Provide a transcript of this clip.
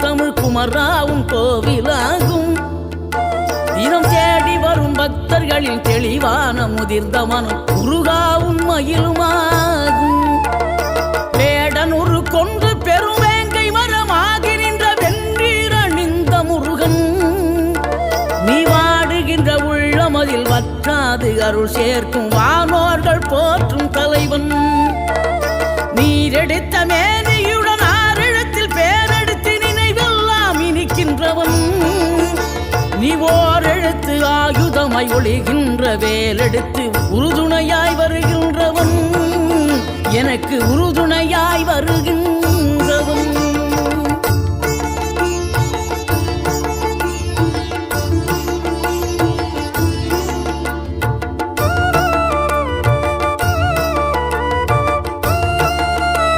தமிழ் குமராவும் கோவிலாகும். தினம் தேடி வரும் பக்தர்களின் தெளிவான முதிர்ந்த மனம் முருகாவும் மயிலுமாகும். வேடனூறு கொண்டு பெருவேங்கை மரமாகி நின்ற வென்றீரணிந்த முருகன், நீ வாடுகின்ற உள்ளமதில் வற்றாது அருள் சேர்க்கும் வானோர்கள் போற்றும் தலைவன். நீரெடுத்த மேனியுடன் ஆறிடத்தில் பேரெடுத்து நினைவெல்லாம் இனிக்கின்றவன், நீ ஓரெழுத்து ஆயுதமாய் ஒளிகின்ற வேலெடுத்து உறுதுணையாய் வருகின்றவன், எனக்கு உறுதுணையாய் வருகின்ற